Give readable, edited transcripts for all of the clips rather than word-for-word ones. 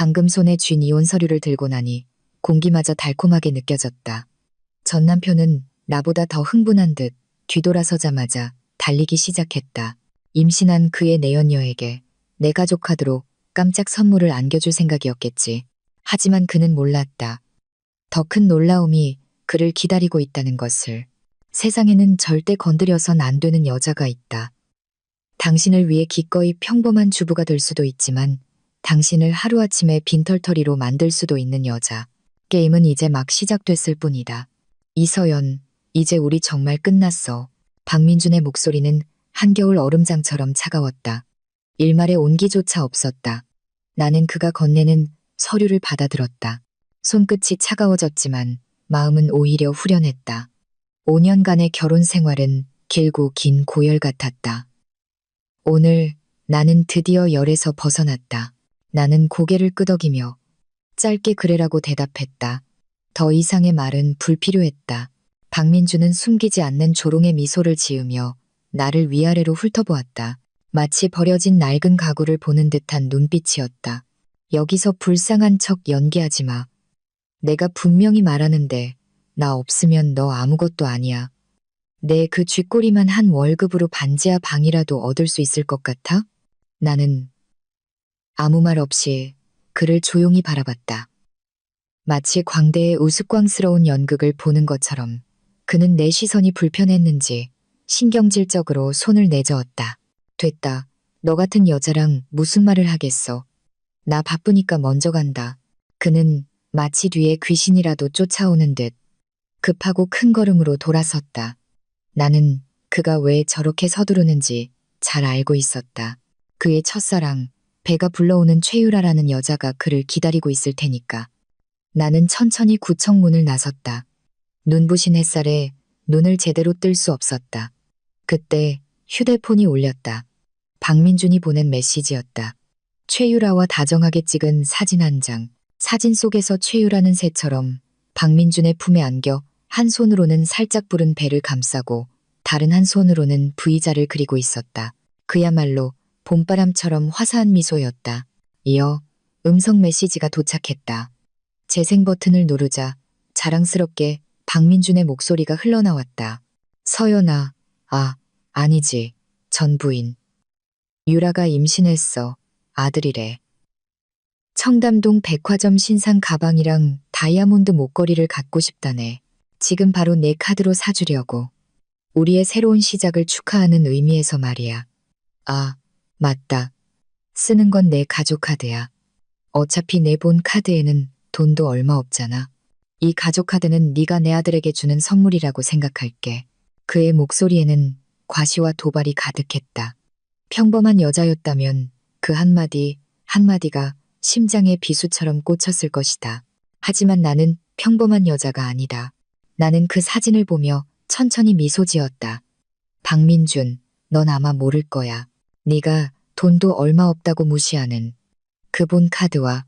방금 손에 쥔 이혼 서류를 들고 나니 공기마저 달콤하게 느껴졌다. 전 남편은 나보다 더 흥분한 듯 뒤돌아서자마자 달리기 시작했다. 임신한 그의 내연녀에게 내 가족 카드로 깜짝 선물을 안겨줄 생각이었겠지. 하지만 그는 몰랐다. 더 큰 놀라움이 그를 기다리고 있다는 것을. 세상에는 절대 건드려선 안 되는 여자가 있다. 당신을 위해 기꺼이 평범한 주부가 될 수도 있지만 당신을 하루아침에 빈털터리로 만들 수도 있는 여자. 게임은 이제 막 시작됐을 뿐이다. 이서연, 이제 우리 정말 끝났어. 박민준의 목소리는 한겨울 얼음장처럼 차가웠다. 일말의 온기조차 없었다. 나는 그가 건네는 서류를 받아들었다. 손끝이 차가워졌지만 마음은 오히려 후련했다. 5년간의 결혼 생활은 길고 긴 고열 같았다. 오늘 나는 드디어 열에서 벗어났다. 나는 고개를 끄덕이며 짧게 그래라고 대답했다. 더 이상의 말은 불필요했다. 박민주는 숨기지 않는 조롱의 미소를 지으며 나를 위아래로 훑어보았다. 마치 버려진 낡은 가구를 보는 듯한 눈빛이었다. 여기서 불쌍한 척 연기하지 마. 내가 분명히 말하는데 나 없으면 너 아무것도 아니야. 내 그 쥐꼬리만 한 월급으로 반지하 방이라도 얻을 수 있을 것 같아? 나는 아무 말 없이 그를 조용히 바라봤다. 마치 광대의 우스꽝스러운 연극을 보는 것처럼 그는 내 시선이 불편했는지 신경질적으로 손을 내저었다. 됐다. 너 같은 여자랑 무슨 말을 하겠어. 나 바쁘니까 먼저 간다. 그는 마치 뒤에 귀신이라도 쫓아오는 듯 급하고 큰 걸음으로 돌아섰다. 나는 그가 왜 저렇게 서두르는지 잘 알고 있었다. 그의 첫사랑, 배가 불러오는 최유라라는 여자가 그를 기다리고 있을 테니까. 나는 천천히 구청 문을 나섰다. 눈부신 햇살에 눈을 제대로 뜰 수 없었다. 그때 휴대폰이 울렸다. 박민준이 보낸 메시지였다. 최유라와 다정하게 찍은 사진 한 장. 사진 속에서 최유라는 새처럼 박민준의 품에 안겨 한 손으로는 살짝 부른 배를 감싸고 다른 한 손으로는 V자를 그리고 있었다. 그야말로 봄바람처럼 화사한 미소였다. 이어 음성 메시지가 도착했다. 재생 버튼을 누르자 자랑스럽게 박민준의 목소리가 흘러나왔다. 서연아, 아니지. 전 부인. 유라가 임신했어. 아들이래. 청담동 백화점 신상 가방이랑 다이아몬드 목걸이를 갖고 싶다네. 지금 바로 내 카드로 사주려고. 우리의 새로운 시작을 축하하는 의미에서 말이야. 아, 맞다. 쓰는 건 내 가족 카드야. 어차피 내 본 카드에는 돈도 얼마 없잖아. 이 가족 카드는 네가 내 아들에게 주는 선물이라고 생각할게. 그의 목소리에는 과시와 도발이 가득했다. 평범한 여자였다면 그 한마디가 심장에 비수처럼 꽂혔을 것이다. 하지만 나는 평범한 여자가 아니다. 나는 그 사진을 보며 천천히 미소 지었다. 박민준, 넌 아마 모를 거야. 네가 돈도 얼마 없다고 무시하는 그 본 카드와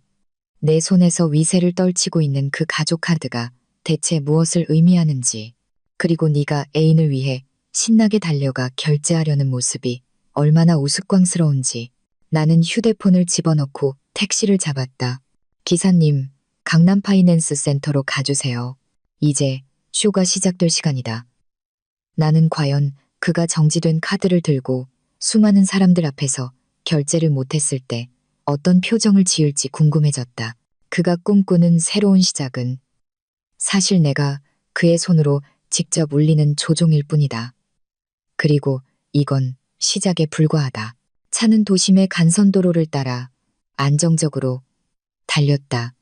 내 손에서 위세를 떨치고 있는 그 가족 카드가 대체 무엇을 의미하는지, 그리고 네가 애인을 위해 신나게 달려가 결제하려는 모습이 얼마나 우스꽝스러운지. 나는 휴대폰을 집어넣고 택시를 잡았다. 기사님, 강남 파이낸스 센터로 가주세요. 이제 쇼가 시작될 시간이다. 나는 과연 그가 정지된 카드를 들고 수많은 사람들 앞에서 결제를 못했을 때 어떤 표정을 지을지 궁금해졌다. 그가 꿈꾸는 새로운 시작은 사실 내가 그의 손으로 직접 울리는 조종일 뿐이다. 그리고 이건 시작에 불과하다. 차는 도심의 간선도로를 따라 안정적으로 달렸다.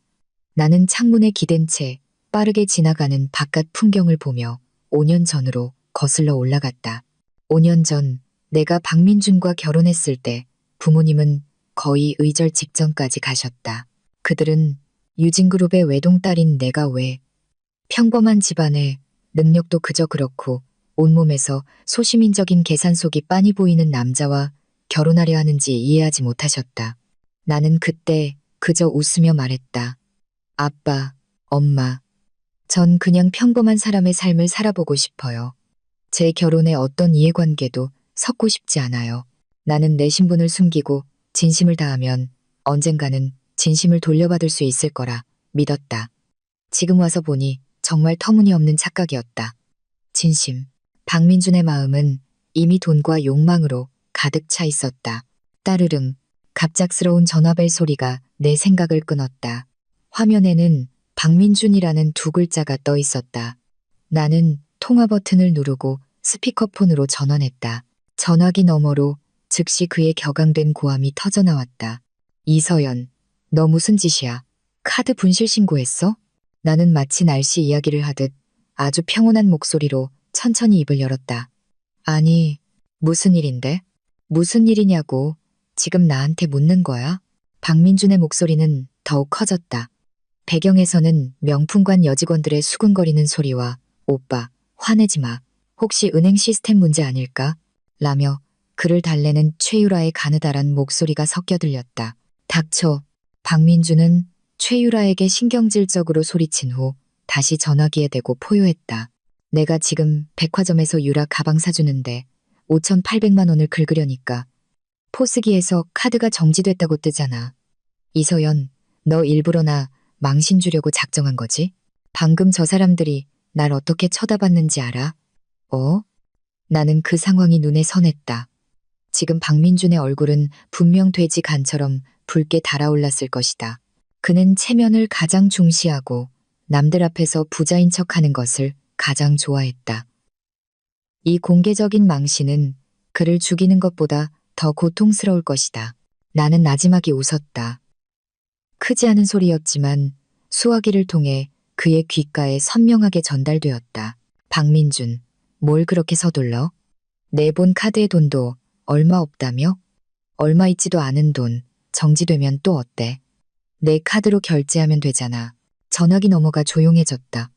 나는 창문에 기댄 채 빠르게 지나가는 바깥 풍경을 보며 5년 전으로 거슬러 올라갔다. 5년 전 내가 박민준과 결혼했을 때 부모님은 거의 의절 직전까지 가셨다. 그들은 유진그룹의 외동딸인 내가 왜 평범한 집안에 능력도 그저 그렇고 온몸에서 소시민적인 계산속이 빤히 보이는 남자와 결혼하려 하는지 이해하지 못하셨다. 나는 그때 그저 웃으며 말했다. 아빠, 엄마, 전 그냥 평범한 사람의 삶을 살아보고 싶어요. 제 결혼에 어떤 이해관계도 섞고 싶지 않아요. 나는 내 신분을 숨기고 진심을 다하면 언젠가는 진심을 돌려받을 수 있을 거라 믿었다. 지금 와서 보니 정말 터무니없는 착각이었다. 진심. 박민준의 마음은 이미 돈과 욕망으로 가득 차 있었다. 따르릉. 갑작스러운 전화벨 소리가 내 생각을 끊었다. 화면에는 박민준이라는 두 글자가 떠 있었다. 나는 통화 버튼을 누르고 스피커폰으로 전원했다. 전화기 너머로 즉시 그의 격앙된 고함이 터져나왔다. 이서연, 너 무슨 짓이야? 카드 분실 신고했어? 나는 마치 날씨 이야기를 하듯 아주 평온한 목소리로 천천히 입을 열었다. 아니, 무슨 일인데? 무슨 일이냐고 지금 나한테 묻는 거야? 박민준의 목소리는 더욱 커졌다. 배경에서는 명품관 여직원들의 수근거리는 소리와 오빠, 화내지 마. 혹시 은행 시스템 문제 아닐까? 라며 그를 달래는 최유라의 가느다란 목소리가 섞여 들렸다. 닥쳐. 박민준은 최유라에게 신경질적으로 소리친 후 다시 전화기에 대고 포효했다. 내가 지금 백화점에서 유라 가방 사주는데 5,800만 원을 긁으려니까 포스기에서 카드가 정지됐다고 뜨잖아. 이서연, 너 일부러 나 망신 주려고 작정한 거지? 방금 저 사람들이 날 어떻게 쳐다봤는지 알아? 나는 그 상황이 눈에 선했다. 지금 박민준의 얼굴은 분명 돼지 간처럼 붉게 달아올랐을 것이다. 그는 체면을 가장 중시하고 남들 앞에서 부자인 척하는 것을 가장 좋아했다. 이 공개적인 망신은 그를 죽이는 것보다 더 고통스러울 것이다. 나는 나지막이 웃었다. 크지 않은 소리였지만 수화기를 통해 그의 귓가에 선명하게 전달되었다. 박민준, 뭘 그렇게 서둘러? 내본 카드의 돈도 얼마 없다며? 얼마 있지도 않은 돈, 정지되면 또 어때? 내 카드로 결제하면 되잖아. 전화기 너머가 조용해졌다.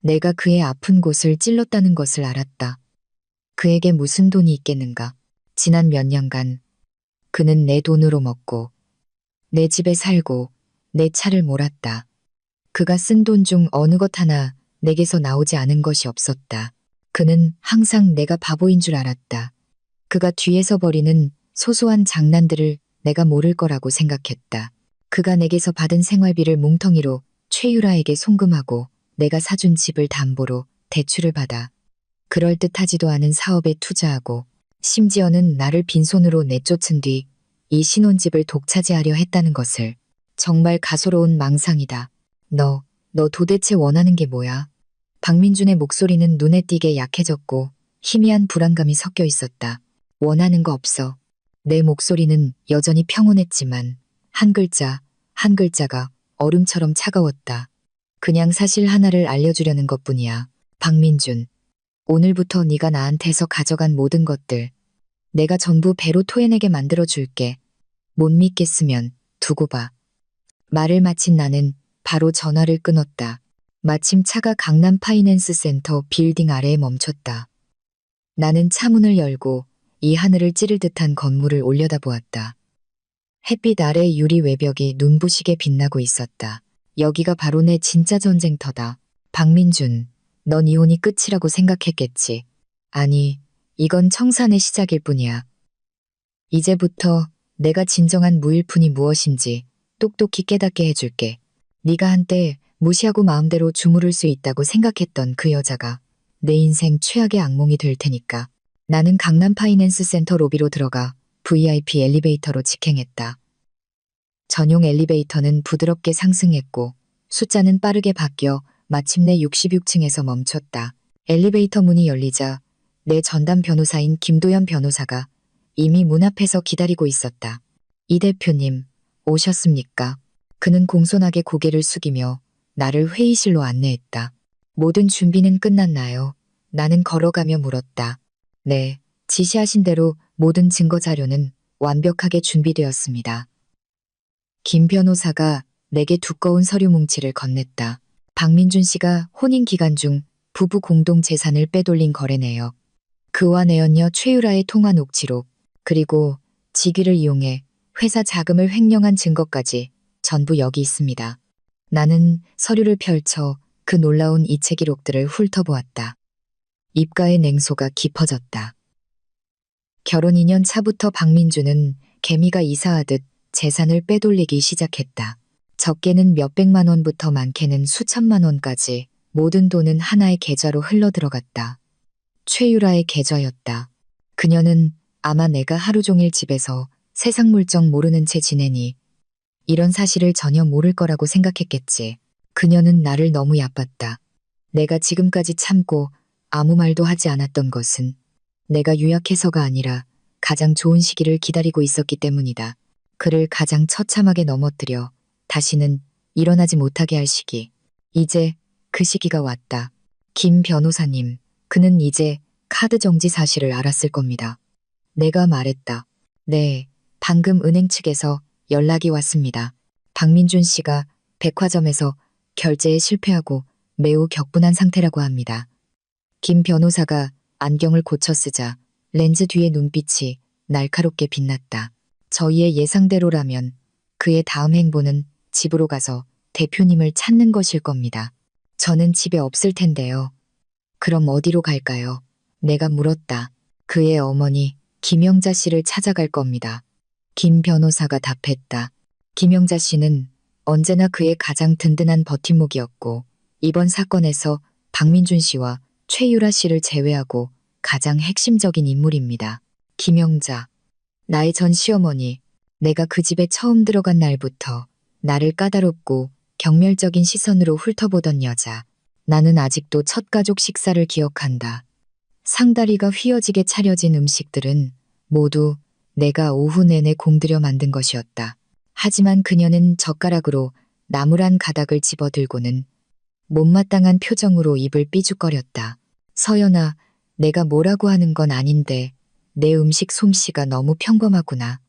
내가 그의 아픈 곳을 찔렀다는 것을 알았다. 그에게 무슨 돈이 있겠는가? 지난 몇 년간 그는 내 돈으로 먹고 내 집에 살고 내 차를 몰았다. 그가 쓴 돈 중 어느 것 하나 내게서 나오지 않은 것이 없었다. 그는 항상 내가 바보인 줄 알았다. 그가 뒤에서 벌이는 소소한 장난들을 내가 모를 거라고 생각했다. 그가 내게서 받은 생활비를 뭉텅이로 최유라에게 송금하고 내가 사준 집을 담보로 대출을 받아 그럴듯하지도 않은 사업에 투자하고 심지어는 나를 빈손으로 내쫓은 뒤 이 신혼집을 독차지하려 했다는 것을 정말 가소로운 망상이다. 너 도대체 원하는 게 뭐야? 박민준의 목소리는 눈에 띄게 약해졌고 희미한 불안감이 섞여 있었다. 원하는 거 없어. 내 목소리는 여전히 평온했지만 한 글자, 한 글자가 얼음처럼 차가웠다. 그냥 사실 하나를 알려주려는 것뿐이야. 박민준, 오늘부터 네가 나한테서 가져간 모든 것들 내가 전부 배로 토해내게 만들어줄게. 못 믿겠으면 두고 봐. 말을 마친 나는 바로 전화를 끊었다. 마침 차가 강남 파이낸스 센터 빌딩 아래에 멈췄다. 나는 차문을 열고 이 하늘을 찌를 듯한 건물을 올려다보았다. 햇빛 아래 유리 외벽이 눈부시게 빛나고 있었다. 여기가 바로 내 진짜 전쟁터다. 박민준, 넌 이혼이 끝이라고 생각했겠지. 아니, 이건 청산의 시작일 뿐이야. 이제부터 내가 진정한 무일푼이 무엇인지 똑똑히 깨닫게 해줄게. 네가 한때 무시하고 마음대로 주무를 수 있다고 생각했던 그 여자가 내 인생 최악의 악몽이 될 테니까. 나는 강남 파이낸스 센터 로비로 들어가 VIP 엘리베이터로 직행했다. 전용 엘리베이터는 부드럽게 상승했고 숫자는 빠르게 바뀌어 마침내 66층에서 멈췄다. 엘리베이터 문이 열리자 내 전담 변호사인 김도연 변호사가 이미 문 앞에서 기다리고 있었다. 이 대표님, 오셨습니까? 그는 공손하게 고개를 숙이며 나를 회의실로 안내했다. 모든 준비는 끝났나요? 나는 걸어가며 물었다. 네, 지시하신 대로 모든 증거 자료는 완벽하게 준비되었습니다. 김 변호사가 내게 두꺼운 서류 뭉치를 건넸다. 박민준 씨가 혼인 기간 중 부부 공동 재산을 빼돌린 거래 내역, 그와 내연녀 최유라의 통화 녹취록, 그리고 직위를 이용해 회사 자금을 횡령한 증거까지 전부 여기 있습니다. 나는 서류를 펼쳐 그 놀라운 이체 기록들을 훑어보았다. 입가의 냉소가 깊어졌다. 결혼 2년 차부터 박민주는 개미가 이사하듯 재산을 빼돌리기 시작했다. 적게는 몇백만 원부터 많게는 수천만 원까지 모든 돈은 하나의 계좌로 흘러들어갔다. 최유라의 계좌였다. 그녀는 아마 내가 하루 종일 집에서 세상 물정 모르는 채 지내니 이런 사실을 전혀 모를 거라고 생각했겠지. 그녀는 나를 너무 얕봤다. 내가 지금까지 참고 아무 말도 하지 않았던 것은 내가 유약해서가 아니라 가장 좋은 시기를 기다리고 있었기 때문이다. 그를 가장 처참하게 넘어뜨려 다시는 일어나지 못하게 할 시기. 이제 그 시기가 왔다. 김 변호사님, 그는 이제 카드 정지 사실을 알았을 겁니다. 내가 말했다. 네, 방금 은행 측에서 연락이 왔습니다. 박민준 씨가 백화점에서 결제에 실패하고 매우 격분한 상태라고 합니다. 김 변호사가 안경을 고쳐 쓰자 렌즈 뒤의 눈빛이 날카롭게 빛났다. 저희의 예상대로라면 그의 다음 행보는 집으로 가서 대표님을 찾는 것일 겁니다. 저는 집에 없을 텐데요. 그럼 어디로 갈까요? 내가 물었다. 그의 어머니 김영자 씨를 찾아갈 겁니다. 김 변호사가 답했다. 김영자 씨는 언제나 그의 가장 든든한 버팀목이었고 이번 사건에서 박민준 씨와 최유라 씨를 제외하고 가장 핵심적인 인물입니다. 김영자, 나의 전 시어머니, 내가 그 집에 처음 들어간 날부터 나를 까다롭고 경멸적인 시선으로 훑어보던 여자. 나는 아직도 첫 가족 식사를 기억한다. 상다리가 휘어지게 차려진 음식들은 모두 내가 오후 내내 공들여 만든 것이었다. 하지만 그녀는 젓가락으로 나무란 가닥을 집어들고는 못마땅한 표정으로 입을 삐죽거렸다. 서연아, 내가 뭐라고 하는 건 아닌데 내 음식 솜씨가 너무 평범하구나.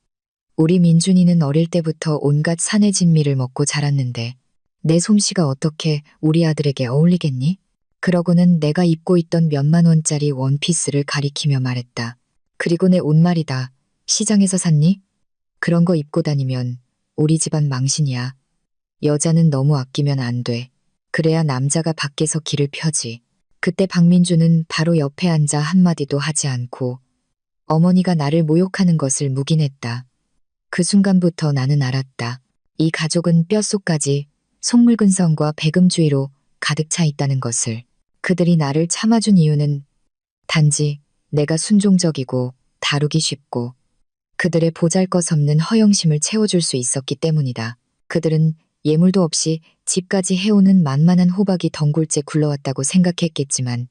우리 민준이는 어릴 때부터 온갖 산의 진미를 먹고 자랐는데 내 솜씨가 어떻게 우리 아들에게 어울리겠니? 그러고는 내가 입고 있던 몇만 원짜리 원피스를 가리키며 말했다. 그리고 내 옷 말이다. 시장에서 샀니? 그런 거 입고 다니면 우리 집안 망신이야. 여자는 너무 아끼면 안 돼. 그래야 남자가 밖에서 길을 펴지. 그때 박민주는 바로 옆에 앉아 한마디도 하지 않고 어머니가 나를 모욕하는 것을 묵인했다. 그 순간부터 나는 알았다. 이 가족은 뼛속까지 속물근성과 배금주의로 가득 차 있다는 것을. 그들이 나를 참아준 이유는 단지 내가 순종적이고 다루기 쉽고 그들의 보잘것없는 허영심을 채워줄 수 있었기 때문이다. 그들은 예물도 없이 집까지 해오는 만만한 호박이 덩굴째 굴러왔다고 생각했겠지만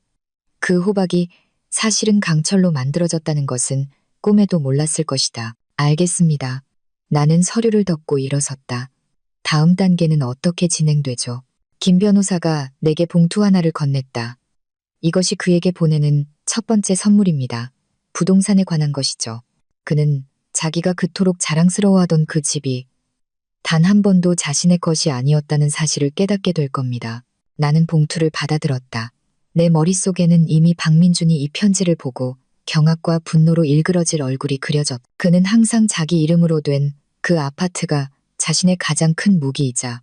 그 호박이 사실은 강철로 만들어졌다는 것은 꿈에도 몰랐을 것이다. 알겠습니다. 나는 서류를 덮고 일어섰다. 다음 단계는 어떻게 진행되죠? 김 변호사가 내게 봉투 하나를 건넸다. 이것이 그에게 보내는 첫 번째 선물입니다. 부동산에 관한 것이죠. 그는 자기가 그토록 자랑스러워하던 그 집이 단 한 번도 자신의 것이 아니었다는 사실을 깨닫게 될 겁니다. 나는 봉투를 받아들었다. 내 머릿속에는 이미 박민준이 이 편지를 보고 경악과 분노로 일그러질 얼굴이 그려졌다. 그는 항상 자기 이름으로 된 그 아파트가 자신의 가장 큰 무기이자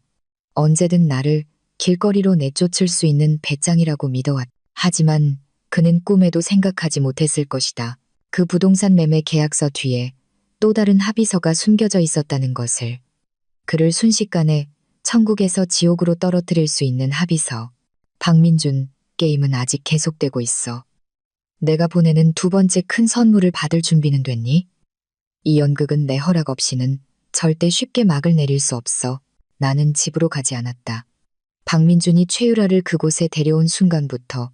언제든 나를 길거리로 내쫓을 수 있는 배짱이라고 믿어왔다. 하지만 그는 꿈에도 생각하지 못했을 것이다. 그 부동산 매매 계약서 뒤에 또 다른 합의서가 숨겨져 있었다는 것을. 그를 순식간에 천국에서 지옥으로 떨어뜨릴 수 있는 합의서. 박민준, 게임은 아직 계속되고 있어. 내가 보내는 두 번째 큰 선물을 받을 준비는 됐니? 이 연극은 내 허락 없이는 절대 쉽게 막을 내릴 수 없어. 나는 집으로 가지 않았다. 박민준이 최유라를 그곳에 데려온 순간부터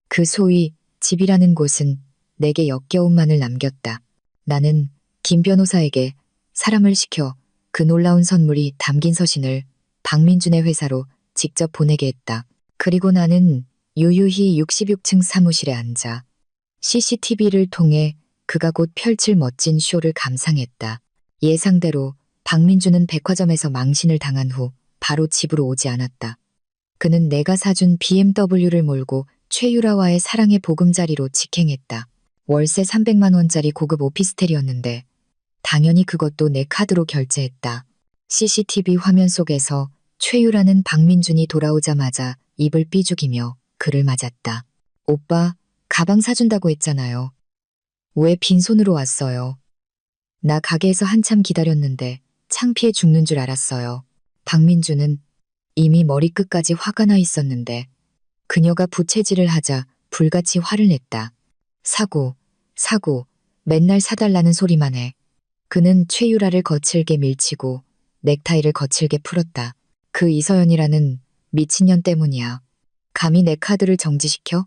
그 소위 집이라는 곳은 내게 역겨움만을 남겼다. 나는 김 변호사에게 사람을 시켜 그 놀라운 선물이 담긴 서신을 박민준의 회사로 직접 보내게 했다. 그리고 나는 유유히 66층 사무실에 앉아 CCTV를 통해 그가 곧 펼칠 멋진 쇼를 감상했다. 예상대로 박민준은 백화점에서 망신을 당한 후 바로 집으로 오지 않았다. 그는 내가 사준 BMW를 몰고 최유라와의 사랑의 보금자리로 직행했다. 월세 300만 원짜리 고급 오피스텔이었는데 당연히 그것도 내 카드로 결제했다. CCTV 화면 속에서 최유라는 박민준이 돌아오자마자 입을 삐죽이며 그를 맞았다. 오빠, 가방 사준다고 했잖아요. 왜 빈손으로 왔어요? 나 가게에서 한참 기다렸는데 창피해 죽는 줄 알았어요. 박민주는 이미 머리끝까지 화가 나 있었는데 그녀가 부채질을 하자 불같이 화를 냈다. 사고, 사고, 맨날 사달라는 소리만 해. 그는 최유라를 거칠게 밀치고 넥타이를 거칠게 풀었다. 그 이서연이라는 미친년 때문이야. 감히 내 카드를 정지시켜?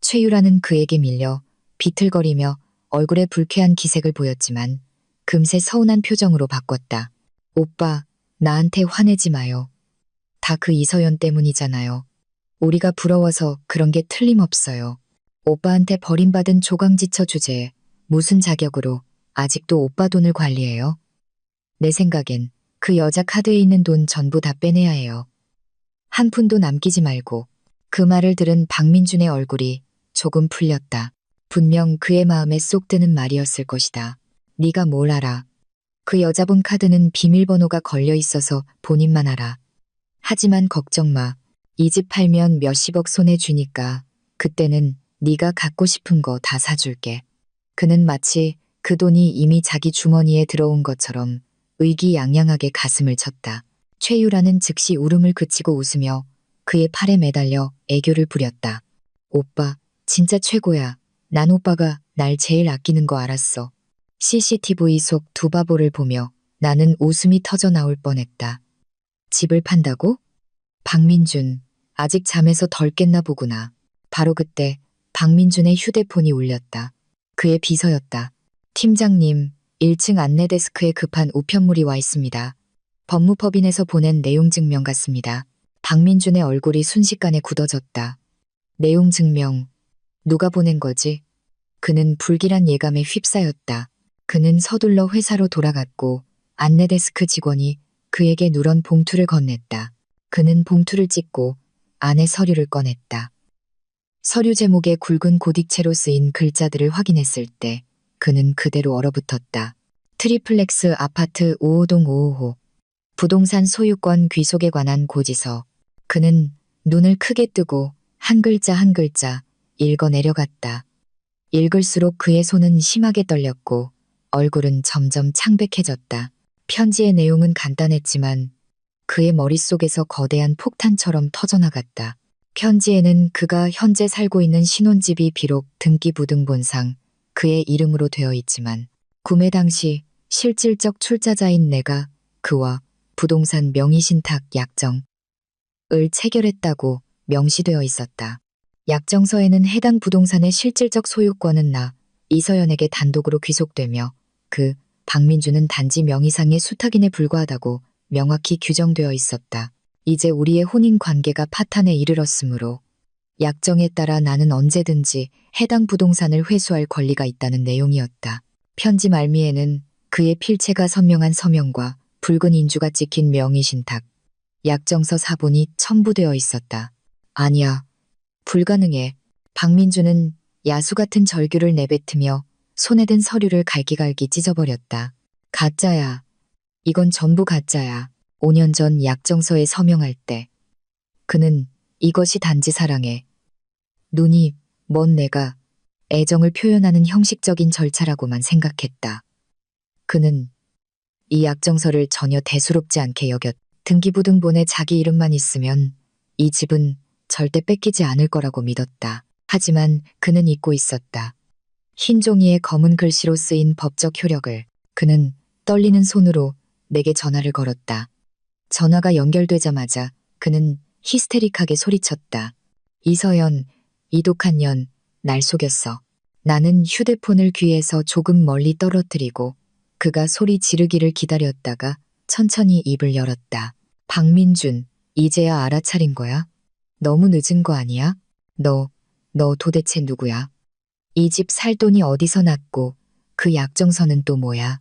최유라는 그에게 밀려 비틀거리며 얼굴에 불쾌한 기색을 보였지만 금세 서운한 표정으로 바꿨다. 오빠, 나한테 화내지 마요. 다 그 이서연 때문이잖아요. 우리가 부러워서 그런 게 틀림없어요. 오빠한테 버림받은 조강지처 주제에 무슨 자격으로 아직도 오빠 돈을 관리해요? 내 생각엔 그 여자 카드에 있는 돈 전부 다 빼내야 해요. 한 푼도 남기지 말고. 그 말을 들은 박민준의 얼굴이 조금 풀렸다. 분명 그의 마음에 쏙 드는 말이었을 것이다. 네가 뭘 알아. 그 여자분 카드는 비밀번호가 걸려 있어서 본인만 알아. 하지만 걱정 마. 이 집 팔면 몇십억 손에 쥐니까 그때는 네가 갖고 싶은 거 다 사줄게. 그는 마치 그 돈이 이미 자기 주머니에 들어온 것처럼 의기양양하게 가슴을 쳤다. 최유라는 즉시 울음을 그치고 웃으며 그의 팔에 매달려 애교를 부렸다. 오빠, 진짜 최고야. 난 오빠가 날 제일 아끼는 거 알았어. CCTV 속 두 바보를 보며 나는 웃음이 터져 나올 뻔했다. 집을 판다고? 박민준, 아직 잠에서 덜 깼나 보구나. 바로 그때 박민준의 휴대폰이 울렸다. 그의 비서였다. 팀장님, 1층 안내 데스크에 급한 우편물이 와 있습니다. 법무법인에서 보낸 내용 증명 같습니다. 박민준의 얼굴이 순식간에 굳어졌다. 내용 증명, 누가 보낸 거지? 그는 불길한 예감에 휩싸였다. 그는 서둘러 회사로 돌아갔고 안내 데스크 직원이 그에게 누런 봉투를 건넸다. 그는 봉투를 찢고 안에 서류를 꺼냈다. 서류 제목에 굵은 고딕체로 쓰인 글자들을 확인했을 때 그는 그대로 얼어붙었다. 트리플렉스 아파트 5호동 5호호. 부동산 소유권 귀속에 관한 고지서. 그는 눈을 크게 뜨고 한 글자 한 글자 읽어 내려갔다. 읽을수록 그의 손은 심하게 떨렸고 얼굴은 점점 창백해졌다. 편지의 내용은 간단했지만 그의 머릿속에서 거대한 폭탄처럼 터져나갔다. 편지에는 그가 현재 살고 있는 신혼집이 비록 등기부등본상 그의 이름으로 되어 있지만 구매 당시 실질적 출자자인 내가 그와 부동산 명의신탁 약정을 체결했다고 명시되어 있었다. 약정서에는 해당 부동산의 실질적 소유권은 나 이서연에게 단독으로 귀속되며 그 박민주는 단지 명의상의 수탁인에 불과하다고 명확히 규정되어 있었다. 이제 우리의 혼인 관계가 파탄에 이르렀으므로 약정에 따라 나는 언제든지 해당 부동산을 회수할 권리가 있다는 내용이었다. 편지 말미에는 그의 필체가 선명한 서명과 붉은 인주가 찍힌 명의신탁, 약정서 사본이 첨부되어 있었다. 아니야. 불가능해. 박민주는 야수 같은 절규를 내뱉으며 손에 든 서류를 갈기갈기 찢어버렸다. 가짜야. 이건 전부 가짜야. 5년 전 약정서에 서명할 때 그는 이것이 단지 사랑해. 눈이 먼 내가 애정을 표현하는 형식적인 절차라고만 생각했다. 그는 이 약정서를 전혀 대수롭지 않게 여겼. 등기부등본에 자기 이름만 있으면 이 집은 절대 뺏기지 않을 거라고 믿었다. 하지만 그는 잊고 있었다. 흰 종이에 검은 글씨로 쓰인 법적 효력을. 그는 떨리는 손으로 내게 전화를 걸었다. 전화가 연결되자마자 그는 히스테릭하게 소리쳤다. 이서연, 이 독한 년, 날 속였어. 나는 휴대폰을 귀에서 조금 멀리 떨어뜨리고 그가 소리 지르기를 기다렸다가 천천히 입을 열었다. 박민준, 이제야 알아차린 거야? 너무 늦은 거 아니야? 너 도대체 누구야? 이 집 살 돈이 어디서 났고 그 약정서는 또 뭐야?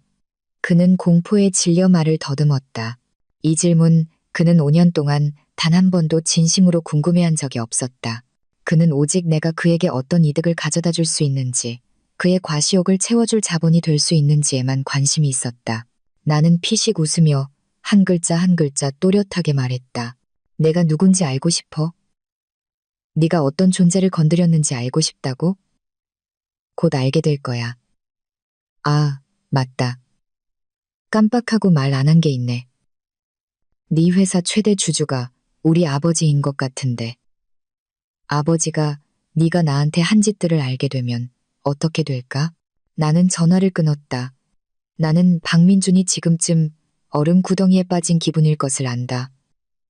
그는 공포에 질려 말을 더듬었다. 이 질문 그는 5년 동안 단 한 번도 진심으로 궁금해한 적이 없었다. 그는 오직 내가 그에게 어떤 이득을 가져다 줄 수 있는지, 그의 과시욕을 채워줄 자본이 될 수 있는지에만 관심이 있었다. 나는 피식 웃으며 한 글자 한 글자 또렷하게 말했다. 내가 누군지 알고 싶어? 네가 어떤 존재를 건드렸는지 알고 싶다고? 곧 알게 될 거야. 아, 맞다. 깜빡하고 말 안 한 게 있네. 네 회사 최대 주주가 우리 아버지인 것 같은데. 아버지가 네가 나한테 한 짓들을 알게 되면 어떻게 될까? 나는 전화를 끊었다. 나는 박민준이 지금쯤 얼음 구덩이에 빠진 기분일 것을 안다.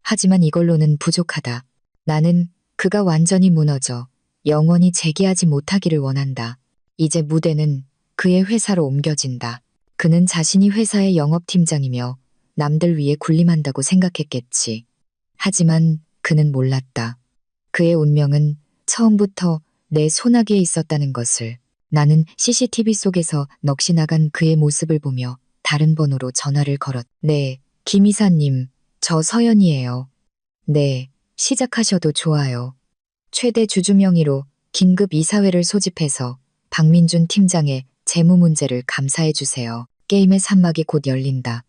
하지만 이걸로는 부족하다. 나는 그가 완전히 무너져 영원히 재기하지 못하기를 원한다. 이제 무대는 그의 회사로 옮겨진다. 그는 자신이 회사의 영업팀장이며 남들 위해 군림한다고 생각했겠지. 하지만 그는 몰랐다. 그의 운명은 처음부터 내 손아귀에 있었다는 것을. 나는 CCTV 속에서 넋이 나간 그의 모습을 보며 다른 번호로 전화를 걸었. 네, 김 이사님, 저 서연이에요. 네, 시작하셔도 좋아요. 최대 주주 명의로 긴급 이사회를 소집해서 박민준 팀장의 재무 문제를 감사해 주세요. 게임의 산막이 곧 열린다.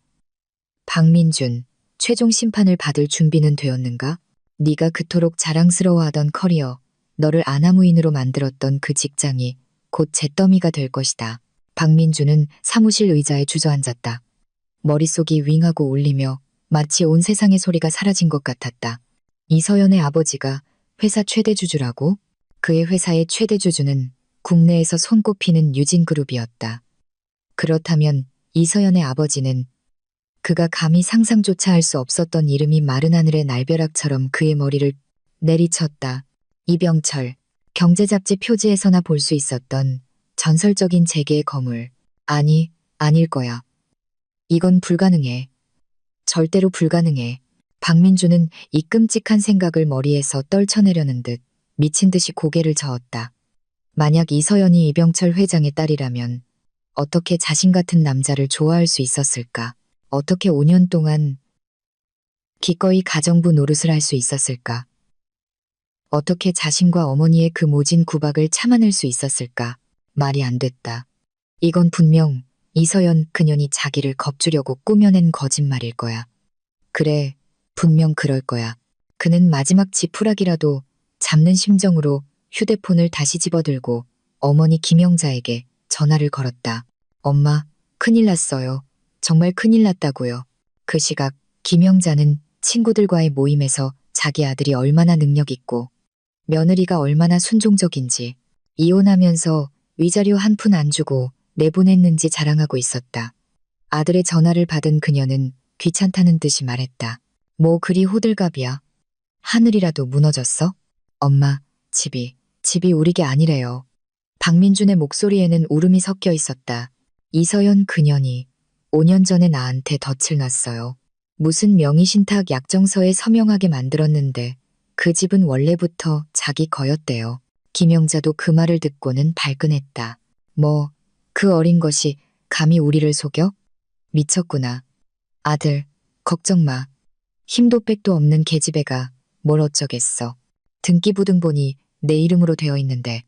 박민준, 최종 심판을 받을 준비는 되었는가? 네가 그토록 자랑스러워하던 커리어, 너를 아나무인으로 만들었던 그 직장이 곧 잿더미가 될 것이다. 박민준은 사무실 의자에 주저앉았다. 머릿속이 윙하고 울리며 마치 온 세상의 소리가 사라진 것 같았다. 이서연의 아버지가 회사 최대 주주라고? 그의 회사의 최대 주주는 국내에서 손꼽히는 유진그룹이었다. 그렇다면 이서연의 아버지는 그가 감히 상상조차 할 수 없었던 이름이 마른 하늘의 날벼락처럼 그의 머리를 내리쳤다. 이병철, 경제잡지 표지에서나 볼 수 있었던 전설적인 재계의 거물. 아니, 아닐 거야. 이건 불가능해. 절대로 불가능해. 박민주는 이 끔찍한 생각을 머리에서 떨쳐내려는 듯 미친 듯이 고개를 저었다. 만약 이서연이 이병철 회장의 딸이라면 어떻게 자신 같은 남자를 좋아할 수 있었을까? 어떻게 5년 동안 기꺼이 가정부 노릇을 할 수 있었을까? 어떻게 자신과 어머니의 그 모진 구박을 참아낼 수 있었을까? 말이 안 됐다. 이건 분명 이서연 그년이 자기를 겁주려고 꾸며낸 거짓말일 거야. 그래, 분명 그럴 거야. 그는 마지막 지푸라기라도 잡는 심정으로 휴대폰을 다시 집어들고 어머니 김영자에게 전화를 걸었다. 엄마, 큰일 났어요. 정말 큰일 났다고요. 그 시각 김영자는 친구들과의 모임에서 자기 아들이 얼마나 능력 있고 며느리가 얼마나 순종적인지 이혼하면서 위자료 한 푼 안 주고 내보냈는지 자랑하고 있었다. 아들의 전화를 받은 그녀는 귀찮다는 듯이 말했다. 뭐 그리 호들갑이야. 하늘이라도 무너졌어? 엄마, 집이 우리 게 아니래요. 박민준의 목소리에는 울음이 섞여 있었다. 이서연 그년이 5년 전에 나한테 덫을 놨어요. 무슨 명의신탁 약정서에 서명하게 만들었는데 그 집은 원래부터 자기 거였대요. 김영자도 그 말을 듣고는 발끈했다. 뭐, 그 어린 것이 감히 우리를 속여? 미쳤구나. 아들, 걱정 마. 힘도 백도 없는 계집애가 뭘 어쩌겠어. 등기부등 보니 내 이름으로 되어 있는데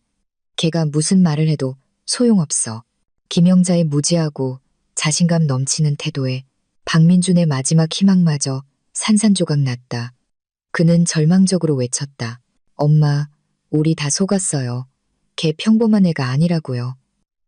걔가 무슨 말을 해도 소용없어. 김영자의 무지하고 자신감 넘치는 태도에 박민준의 마지막 희망마저 산산조각 났다. 그는 절망적으로 외쳤다. 엄마, 우리 다 속았어요. 걔 평범한 애가 아니라고요.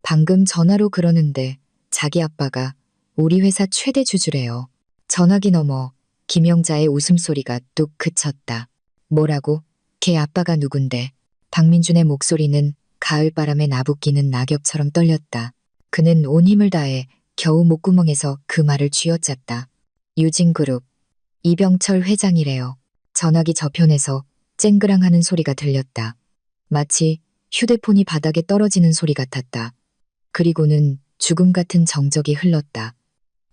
방금 전화로 그러는데 자기 아빠가 우리 회사 최대 주주래요. 전화기 너머 김영자의 웃음소리가 뚝 그쳤다. 뭐라고? 걔 아빠가 누군데? 박민준의 목소리는 가을바람에 나부끼는 낙엽처럼 떨렸다. 그는 온 힘을 다해 겨우 목구멍에서 그 말을 쥐어짰다. 유진그룹, 이병철 회장이래요. 전화기 저편에서 쨍그랑하는 소리가 들렸다. 마치 휴대폰이 바닥에 떨어지는 소리 같았다. 그리고는 죽음 같은 정적이 흘렀다.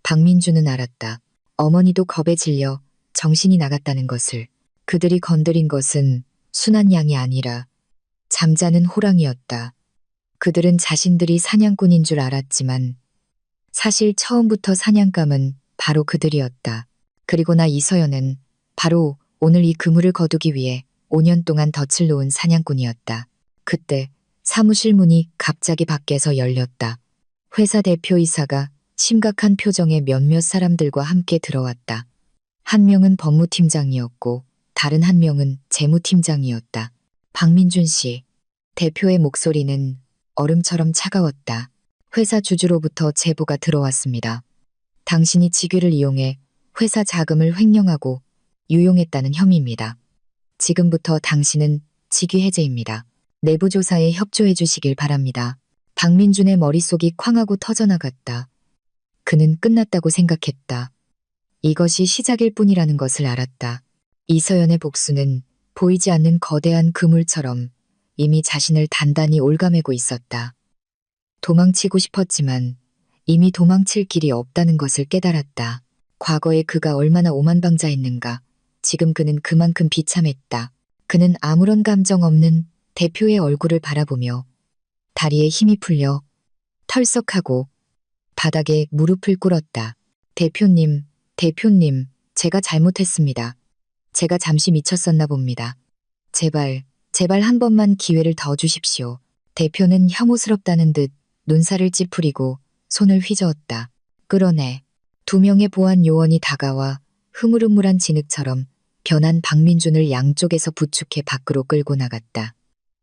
박민주는 알았다. 어머니도 겁에 질려 정신이 나갔다는 것을. 그들이 건드린 것은 순한 양이 아니라 잠자는 호랑이였다. 그들은 자신들이 사냥꾼인 줄 알았지만 사실 처음부터 사냥감은 바로 그들이었다. 그리고 나 이서연은 바로 오늘 이 그물을 거두기 위해 5년 동안 덫을 놓은 사냥꾼이었다. 그때 사무실 문이 갑자기 밖에서 열렸다. 회사 대표이사가 심각한 표정의 몇몇 사람들과 함께 들어왔다. 한 명은 법무팀장이었고 다른 한 명은 재무팀장이었다. 박민준 씨, 대표의 목소리는 얼음처럼 차가웠다. 회사 주주로부터 제보가 들어왔습니다. 당신이 직위를 이용해 회사 자금을 횡령하고 유용했다는 혐의입니다. 지금부터 당신은 직위 해제입니다. 내부 조사에 협조해 주시길 바랍니다. 박민준의 머릿속이 쾅하고 터져나갔다. 그는 끝났다고 생각했다. 이것이 시작일 뿐이라는 것을 알았다. 이서연의 복수는 보이지 않는 거대한 그물처럼 이미 자신을 단단히 올가매고 있었다. 도망치고 싶었지만 이미 도망칠 길이 없다는 것을 깨달았다. 과거에 그가 얼마나 오만방자했는가. 지금 그는 그만큼 비참했다. 그는 아무런 감정 없는 대표의 얼굴을 바라보며 다리에 힘이 풀려 털썩하고 바닥에 무릎을 꿇었다. 대표님, 제가 잘못했습니다. 제가 잠시 미쳤었나 봅니다. 제발 한 번만 기회를 더 주십시오. 대표는 혐오스럽다는 듯 눈살을 찌푸리고 손을 휘저었다. 끌어내. 2명의 보안 요원이 다가와 흐물흐물한 진흙처럼 변한 박민준을 양쪽에서 부축해 밖으로 끌고 나갔다.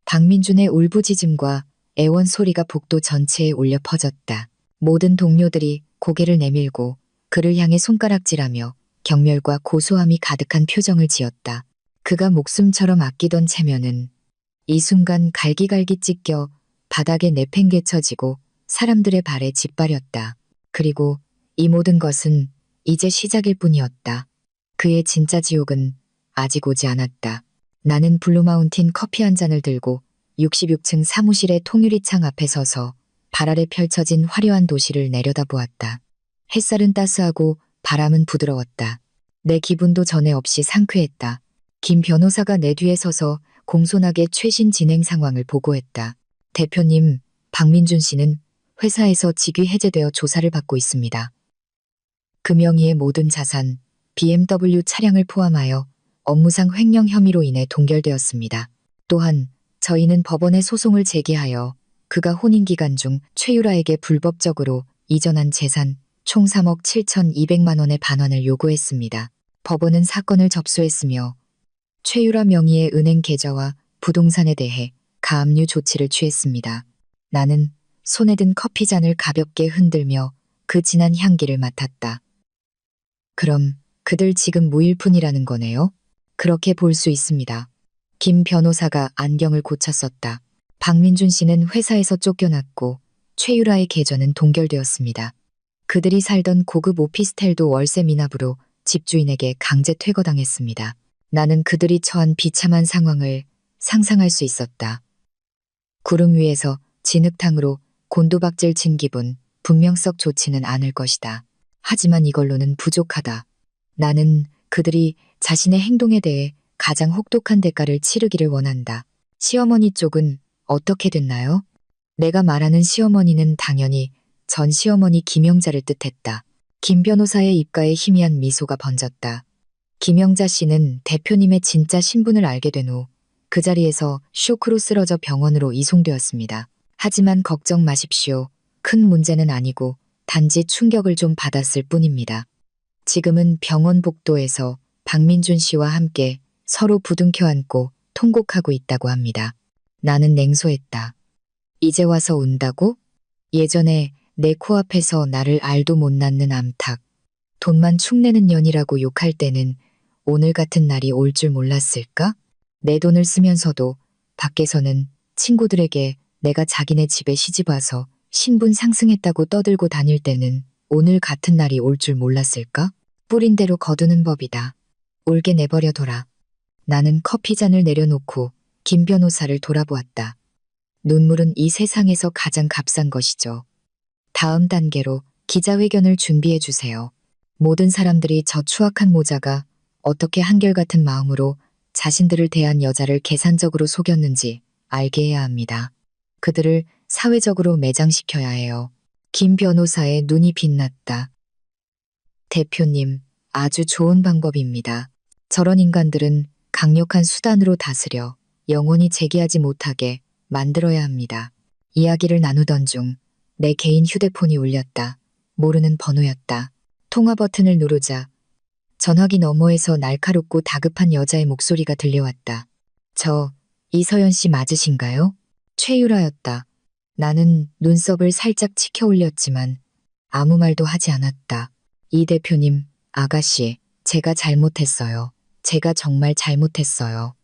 박민준의 울부짖음과 애원 소리가 복도 전체에 울려 퍼졌다. 모든 동료들이 고개를 내밀고 그를 향해 손가락질하며 경멸과 고소함이 가득한 표정을 지었다. 그가 목숨처럼 아끼던 체면은 이 순간 갈기갈기 찢겨 바닥에 내팽개쳐지고 사람들의 발에 짓밟였다. 그리고 이 모든 것은 이제 시작일 뿐이었다. 그의 진짜 지옥은 아직 오지 않았다. 나는 블루마운틴 커피 한 잔을 들고 66층 사무실의 통유리창 앞에 서서 발 아래 펼쳐진 화려한 도시를 내려다보았다. 햇살은 따스하고 바람은 부드러웠다. 내 기분도 전에 없이 상쾌했다. 김 변호사가 내 뒤에 서서 공손하게 최신 진행 상황을 보고했다. 대표님, 박민준 씨는 회사에서 직위 해제되어 조사를 받고 있습니다. 그 명의의 모든 자산, BMW 차량을 포함하여 업무상 횡령 혐의로 인해 동결되었습니다. 또한 저희는 법원에 소송을 제기하여 그가 혼인 기간 중 최유라에게 불법적으로 이전한 재산 총 3억 7,200만 원의 반환을 요구했습니다. 법원은 사건을 접수했으며 최유라 명의의 은행 계좌와 부동산에 대해 가압류 조치를 취했습니다. 나는 손에 든 커피잔을 가볍게 흔들며 그 진한 향기를 맡았다. 그럼 그들 지금 무일 뿐이라는 거네요? 그렇게 볼 수 있습니다. 김 변호사가 안경을 고쳐 썼다. 박민준 씨는 회사에서 쫓겨났고 최유라의 계좌는 동결되었습니다. 그들이 살던 고급 오피스텔도 월세 미납으로 집주인에게 강제 퇴거당했습니다. 나는 그들이 처한 비참한 상황을 상상할 수 있었다. 구름 위에서 진흙탕으로 곤두박질 친 기분, 분명 썩 좋지는 않을 것이다. 하지만 이걸로는 부족하다. 나는 그들이 자신의 행동에 대해 가장 혹독한 대가를 치르기를 원한다. 시어머니 쪽은 어떻게 됐나요? 내가 말하는 시어머니는 당연히 전 시어머니 김영자를 뜻했다. 김 변호사의 입가에 희미한 미소가 번졌다. 김영자 씨는 대표님의 진짜 신분을 알게 된 후 그 자리에서 쇼크로 쓰러져 병원으로 이송되었습니다. 하지만 걱정 마십시오. 큰 문제는 아니고 단지 충격을 좀 받았을 뿐입니다. 지금은 병원 복도에서 박민준 씨와 함께 서로 부둥켜 안고 통곡하고 있다고 합니다. 나는 냉소했다. 이제 와서 운다고? 예전에 내 코앞에서 나를 알도 못 낳는 암탉, 돈만 축내는 년이라고 욕할 때는 오늘 같은 날이 올 줄 몰랐을까? 내 돈을 쓰면서도 밖에서는 친구들에게 내가 자기네 집에 시집와서 신분 상승했다고 떠들고 다닐 때는 오늘 같은 날이 올 줄 몰랐을까? 뿌린 대로 거두는 법이다. 올게 내버려둬라. 나는 커피잔을 내려놓고 김 변호사를 돌아보았다. 눈물은 이 세상에서 가장 값싼 것이죠. 다음 단계로 기자회견을 준비해 주세요. 모든 사람들이 저 추악한 모자가 어떻게 한결같은 마음으로 자신들을 대한 여자를 계산적으로 속였는지 알게 해야 합니다. 그들을 사회적으로 매장시켜야 해요. 김 변호사의 눈이 빛났다. 대표님, 아주 좋은 방법입니다. 저런 인간들은 강력한 수단으로 다스려 영원히 재기하지 못하게 만들어야 합니다. 이야기를 나누던 중 내 개인 휴대폰이 울렸다. 모르는 번호였다. 통화 버튼을 누르자 전화기 너머에서 날카롭고 다급한 여자의 목소리가 들려왔다. 저 이서연 씨 맞으신가요? 최유라였다. 나는 눈썹을 살짝 치켜 올렸지만 아무 말도 하지 않았다. 이 대표님, 아가씨, 제가 잘못했어요. 제가 정말 잘못했어요.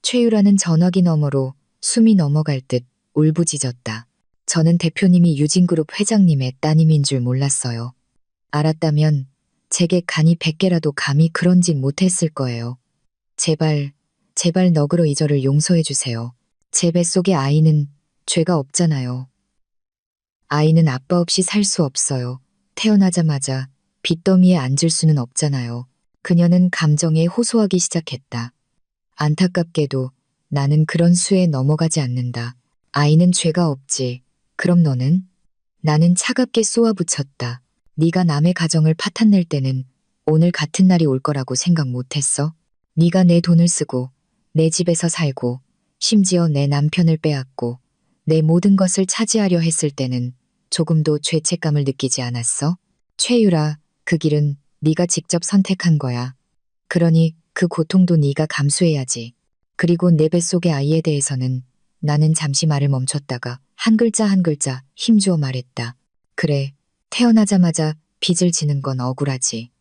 최유라는 전화기 너머로 숨이 넘어갈 듯 울부짖었다. 저는 대표님이 유진그룹 회장님의 따님인 줄 몰랐어요. 알았다면 제게 간이 100개라도 감히 그런 짓 못했을 거예요. 제발, 제발 너그러 이저를 용서해 주세요. 제 뱃속의 아이는 죄가 없잖아요. 아이는 아빠 없이 살 수 없어요. 태어나자마자 빚더미에 앉을 수는 없잖아요. 그녀는 감정에 호소하기 시작했다. 안타깝게도 나는 그런 수에 넘어가지 않는다. 아이는 죄가 없지. 그럼 너는? 나는 차갑게 쏘아붙였다. 네가 남의 가정을 파탄낼 때는 오늘 같은 날이 올 거라고 생각 못했어? 네가 내 돈을 쓰고 내 집에서 살고 심지어 내 남편을 빼앗고 내 모든 것을 차지하려 했을 때는 조금도 죄책감을 느끼지 않았어? 최유라, 그 길은 네가 직접 선택한 거야. 그러니 그 고통도 네가 감수해야지. 그리고 내 뱃속의 아이에 대해서는 나는 잠시 말을 멈췄다가 한 글자 한 글자 힘주어 말했다. 그래, 태어나자마자 빚을 지는 건 억울하지.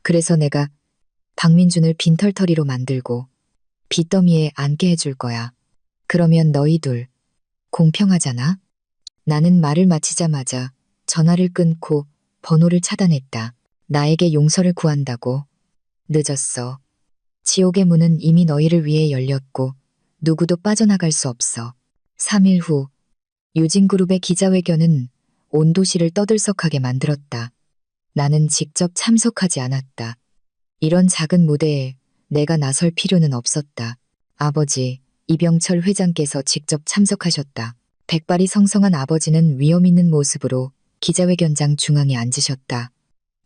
그래서 내가 박민준을 빈털터리로 만들고 빚더미에 앉게 해줄 거야. 그러면 너희 둘 공평하잖아? 나는 말을 마치자마자 전화를 끊고 번호를 차단했다. 나에게 용서를 구한다고? 늦었어. 지옥의 문은 이미 너희를 위해 열렸고 누구도 빠져나갈 수 없어. 3일 후 유진그룹의 기자회견은 온 도시를 떠들썩하게 만들었다. 나는 직접 참석하지 않았다. 이런 작은 무대에 내가 나설 필요는 없었다. 아버지, 이병철 회장께서 직접 참석하셨다. 백발이 성성한 아버지는 위험 있는 모습으로 기자회견장 중앙에 앉으셨다.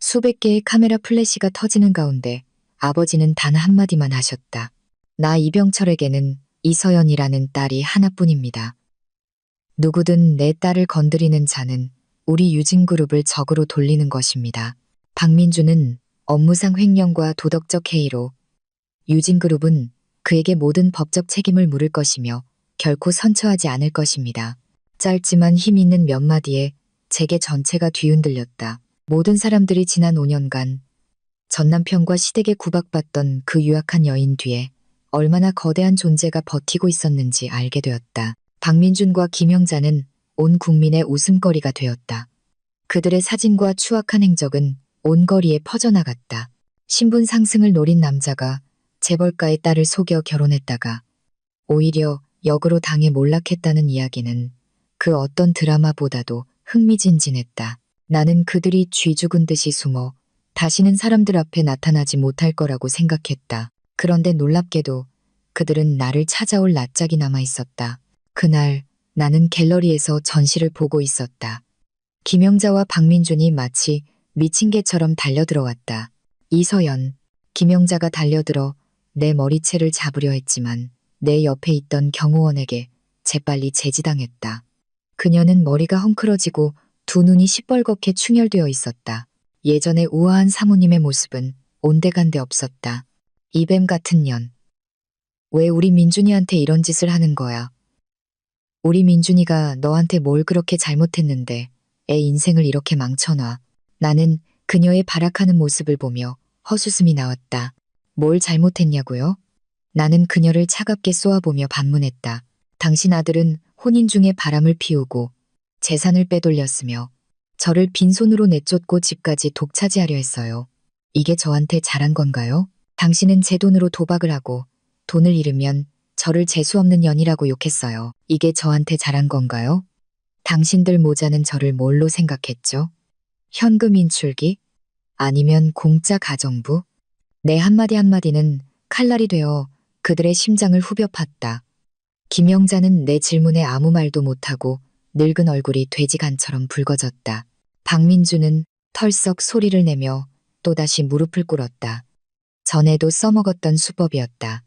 수백 개의 카메라 플래시가 터지는 가운데 아버지는 단 한마디만 하셨다. 나 이병철에게는 이서연이라는 딸이 하나뿐입니다. 누구든 내 딸을 건드리는 자는 우리 유진그룹을 적으로 돌리는 것입니다. 박민주는 업무상 횡령과 도덕적 해이로 유진그룹은 그에게 모든 법적 책임을 물을 것이며 결코 선처하지 않을 것입니다. 짧지만 힘 있는 몇 마디에 제게 전체가 뒤흔들렸다. 모든 사람들이 지난 5년간 전 남편과 시댁에 구박받던 그 유약한 여인 뒤에 얼마나 거대한 존재가 버티고 있었는지 알게 되었다. 박민준과 김영자는 온 국민의 웃음거리가 되었다. 그들의 사진과 추악한 행적은 온 거리에 퍼져나갔다. 신분 상승을 노린 남자가 재벌가의 딸을 속여 결혼했다가 오히려 역으로 당해 몰락했다는 이야기는 그 어떤 드라마보다도 흥미진진했다. 나는 그들이 쥐 죽은 듯이 숨어 다시는 사람들 앞에 나타나지 못할 거라고 생각했다. 그런데 놀랍게도 그들은 나를 찾아올 낯짝이 남아 있었다. 그날 나는 갤러리에서 전시를 보고 있었다. 김영자와 박민준이 마치 미친 개처럼 달려들어왔다. 이서연, 김영자가 달려들어 내 머리채를 잡으려 했지만 내 옆에 있던 경호원에게 재빨리 제지당했다. 그녀는 머리가 헝클어지고 두 눈이 시뻘겋게 충혈되어 있었다. 예전의 우아한 사모님의 모습은 온데간데 없었다. 이뱀 같은 년. 왜 우리 민준이한테 이런 짓을 하는 거야? 우리 민준이가 너한테 뭘 그렇게 잘못했는데 애 인생을 이렇게 망쳐놔. 나는 그녀의 발악하는 모습을 보며 헛웃음이 나왔다. 뭘 잘못했냐고요? 나는 그녀를 차갑게 쏘아보며 반문했다. 당신 아들은 혼인 중에 바람을 피우고 재산을 빼돌렸으며 저를 빈손으로 내쫓고 집까지 독차지하려 했어요. 이게 저한테 잘한 건가요? 당신은 제 돈으로 도박을 하고 돈을 잃으면 저를 재수없는 년이라고 욕했어요. 이게 저한테 잘한 건가요? 당신들 모자는 저를 뭘로 생각했죠? 현금 인출기? 아니면 공짜 가정부? 내 한마디 한마디는 칼날이 되어 그들의 심장을 후벼 팠다. 김영자는 내 질문에 아무 말도 못하고 늙은 얼굴이 돼지간처럼 붉어졌다. 박민주는 털썩 소리를 내며 또다시 무릎을 꿇었다. 전에도 써먹었던 수법이었다.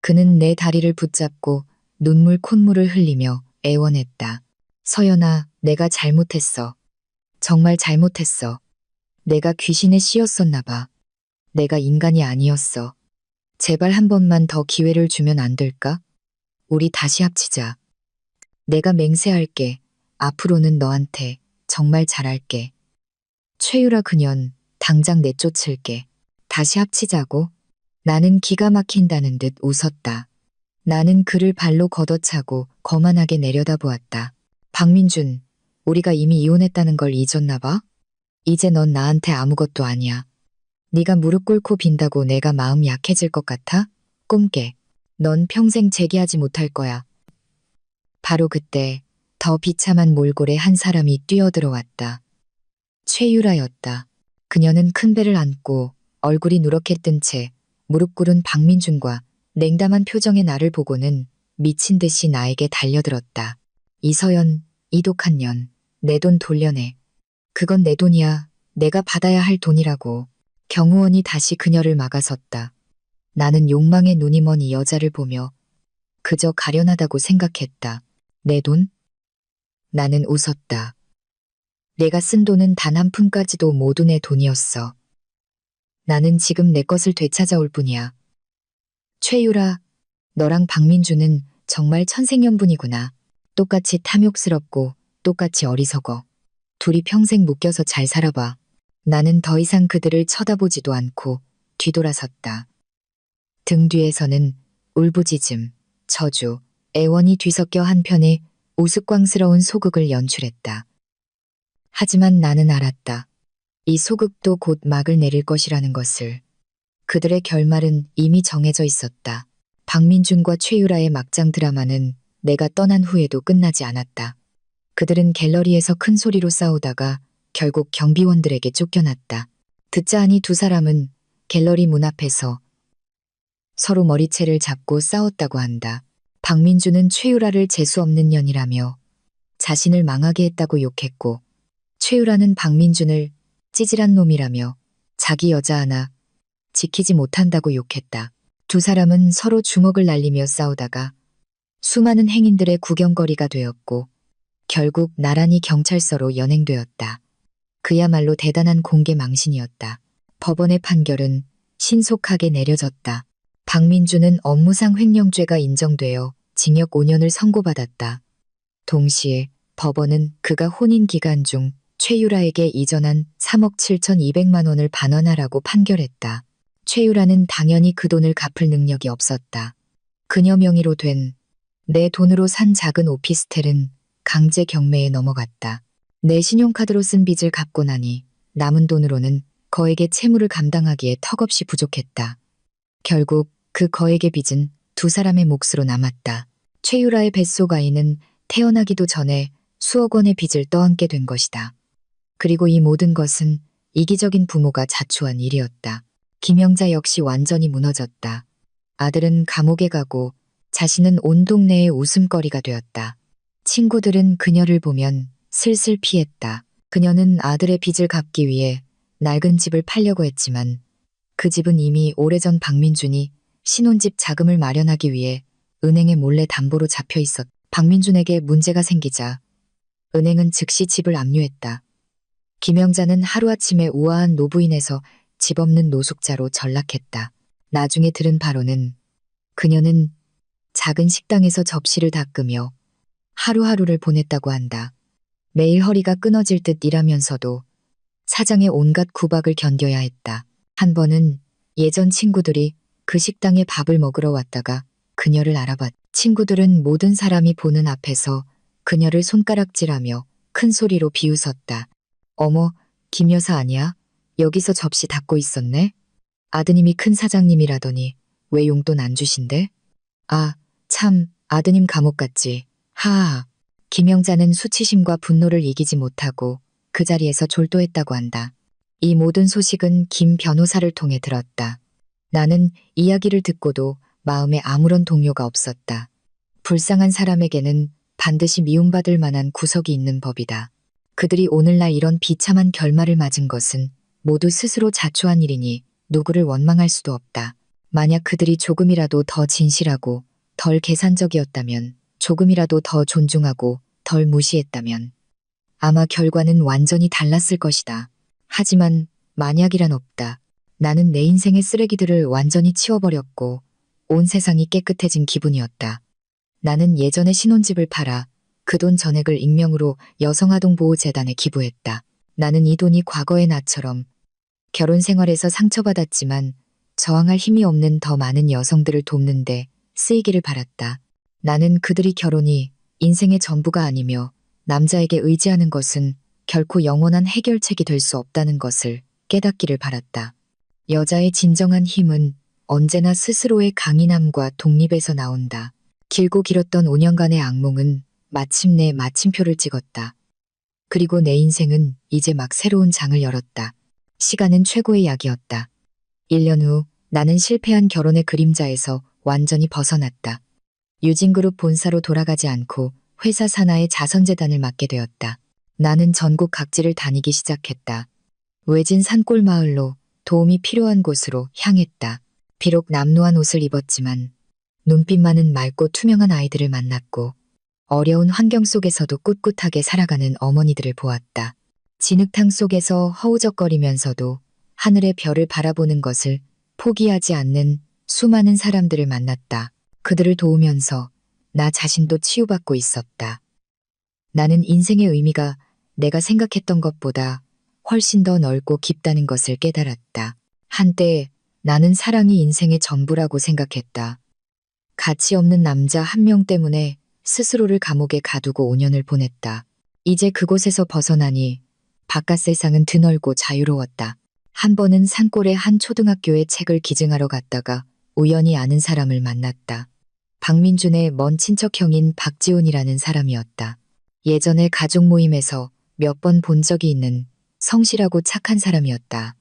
그는 내 다리를 붙잡고 눈물 콧물을 흘리며 애원했다. 서연아, 내가 잘못했어. 정말 잘못했어. 내가 귀신에 씌었었나 봐. 내가 인간이 아니었어. 제발 한 번만 더 기회를 주면 안 될까? 우리 다시 합치자. 내가 맹세할게. 앞으로는 너한테 정말 잘할게. 최유라 그년 당장 내쫓을게. 다시 합치자고. 나는 기가 막힌다는 듯 웃었다. 나는 그를 발로 걷어차고 거만하게 내려다보았다. 박민준, 우리가 이미 이혼했다는 걸 잊었나 봐? 이제 넌 나한테 아무것도 아니야. 네가 무릎 꿇고 빈다고 내가 마음 약해질 것 같아? 꿈깨. 넌 평생 재기하지 못할 거야. 바로 그때 더 비참한 몰골에 한 사람이 뛰어들어왔다. 최유라였다. 그녀는 큰 배를 안고 얼굴이 누렇게 뜬 채 무릎 꿇은 박민준과 냉담한 표정의 나를 보고는 미친 듯이 나에게 달려들었다. 이서연, 이 독한 년, 내 돈 돌려내. 그건 내 돈이야. 내가 받아야 할 돈이라고. 경호원이 다시 그녀를 막아섰다. 나는 욕망에 눈이 먼 이 여자를 보며 그저 가련하다고 생각했다. 내 돈? 나는 웃었다. 내가 쓴 돈은 단 한 푼까지도 모두 내 돈이었어. 나는 지금 내 것을 되찾아올 뿐이야. 최유라, 너랑 박민주는 정말 천생연분이구나. 똑같이 탐욕스럽고 똑같이 어리석어. 둘이 평생 묶여서 잘 살아봐. 나는 더 이상 그들을 쳐다보지도 않고 뒤돌아섰다. 등 뒤에서는 울부짖음, 저주, 애원이 뒤섞여 한편에 우스꽝스러운 소극을 연출했다. 하지만 나는 알았다. 이 소극도 곧 막을 내릴 것이라는 것을. 그들의 결말은 이미 정해져 있었다. 박민준과 최유라의 막장 드라마는 내가 떠난 후에도 끝나지 않았다. 그들은 갤러리에서 큰 소리로 싸우다가 결국 경비원들에게 쫓겨났다. 듣자 하니 두 사람은 갤러리 문 앞에서 서로 머리채를 잡고 싸웠다고 한다. 박민주는 최유라를 재수없는 년이라며 자신을 망하게 했다고 욕했고, 최유라는 박민준을 찌질한 놈이라며 자기 여자 하나 지키지 못한다고 욕했다. 두 사람은 서로 주먹을 날리며 싸우다가 수많은 행인들의 구경거리가 되었고 결국 나란히 경찰서로 연행되었다. 그야말로 대단한 공개망신이었다. 법원의 판결은 신속하게 내려졌다. 박민주는 업무상 횡령죄가 인정되어 징역 5년을 선고받았다. 동시에 법원은 그가 혼인 기간 중 최유라에게 이전한 3억 7,200만 원을 반환하라고 판결했다. 최유라는 당연히 그 돈을 갚을 능력이 없었다. 그녀 명의로 된 내 돈으로 산 작은 오피스텔은 강제 경매에 넘어갔다. 내 신용카드로 쓴 빚을 갚고 나니 남은 돈으로는 거액의 채무를 감당하기에 턱없이 부족했다. 결국 그 거액의 빚은 두 사람의 몫으로 남았다. 최유라의 뱃속 아이는 태어나기도 전에 수억 원의 빚을 떠안게 된 것이다. 그리고 이 모든 것은 이기적인 부모가 자초한 일이었다. 김영자 역시 완전히 무너졌다. 아들은 감옥에 가고 자신은 온 동네의 웃음거리가 되었다. 친구들은 그녀를 보면 슬슬 피했다. 그녀는 아들의 빚을 갚기 위해 낡은 집을 팔려고 했지만 그 집은 이미 오래전 박민준이 신혼집 자금을 마련하기 위해 은행에 몰래 담보로 잡혀 있었다. 박민준에게 문제가 생기자 은행은 즉시 집을 압류했다. 김영자는 하루아침에 우아한 노부인에서 집 없는 노숙자로 전락했다. 나중에 들은 바로는 그녀는 작은 식당에서 접시를 닦으며 하루하루를 보냈다고 한다. 매일 허리가 끊어질 듯 일하면서도 사장의 온갖 구박을 견뎌야 했다. 한 번은 예전 친구들이 그 식당에 밥을 먹으러 왔다가 그녀를 알아봤다. 친구들은 모든 사람이 보는 앞에서 그녀를 손가락질하며 큰 소리로 비웃었다. 어머, 김 여사 아니야? 여기서 접시 닦고 있었네? 아드님이 큰 사장님이라더니 왜 용돈 안 주신대? 아, 참, 아드님 감옥 갔지. 하하. 김영자는 수치심과 분노를 이기지 못하고 그 자리에서 졸도했다고 한다. 이 모든 소식은 김 변호사를 통해 들었다. 나는 이야기를 듣고도 마음에 아무런 동요가 없었다. 불쌍한 사람에게는 반드시 미움받을 만한 구석이 있는 법이다. 그들이 오늘날 이런 비참한 결말을 맞은 것은 모두 스스로 자초한 일이니 누구를 원망할 수도 없다. 만약 그들이 조금이라도 더 진실하고 덜 계산적이었다면, 조금이라도 더 존중하고 덜 무시했다면 아마 결과는 완전히 달랐을 것이다. 하지만 만약이란 없다. 나는 내 인생의 쓰레기들을 완전히 치워버렸고 온 세상이 깨끗해진 기분이었다. 나는 예전에 신혼집을 팔아 그 돈 전액을 익명으로 여성아동보호재단에 기부했다. 나는 이 돈이 과거의 나처럼 결혼 생활에서 상처받았지만 저항할 힘이 없는 더 많은 여성들을 돕는데 쓰이기를 바랐다. 나는 그들이 결혼이 인생의 전부가 아니며 남자에게 의지하는 것은 결코 영원한 해결책이 될 수 없다는 것을 깨닫기를 바랐다. 여자의 진정한 힘은 언제나 스스로의 강인함과 독립에서 나온다. 길고 길었던 5년간의 악몽은 마침내 마침표를 찍었다. 그리고 내 인생은 이제 막 새로운 장을 열었다. 시간은 최고의 약이었다. 1년 후 나는 실패한 결혼의 그림자에서 완전히 벗어났다. 유진그룹 본사로 돌아가지 않고 회사 산하의 자선재단을 맡게 되었다. 나는 전국 각지를 다니기 시작했다. 외진 산골 마을로 도움이 필요한 곳으로 향했다. 비록 남루한 옷을 입었지만 눈빛만은 맑고 투명한 아이들을 만났고 어려운 환경 속에서도 꿋꿋하게 살아가는 어머니들을 보았다. 진흙탕 속에서 허우적거리면서도 하늘의 별을 바라보는 것을 포기하지 않는 수많은 사람들을 만났다. 그들을 도우면서 나 자신도 치유받고 있었다. 나는 인생의 의미가 내가 생각했던 것보다 훨씬 더 넓고 깊다는 것을 깨달았다. 한때 나는 사랑이 인생의 전부라고 생각했다. 가치 없는 남자 한 명 때문에 스스로를 감옥에 가두고 5년을 보냈다. 이제 그곳에서 벗어나니 바깥 세상은 드넓고 자유로웠다. 한 번은 산골의 한 초등학교에 책을 기증하러 갔다가 우연히 아는 사람을 만났다. 박민준의 먼 친척형인 박지훈이라는 사람이었다. 예전에 가족 모임에서 몇 번 본 적이 있는 성실하고 착한 사람이었다.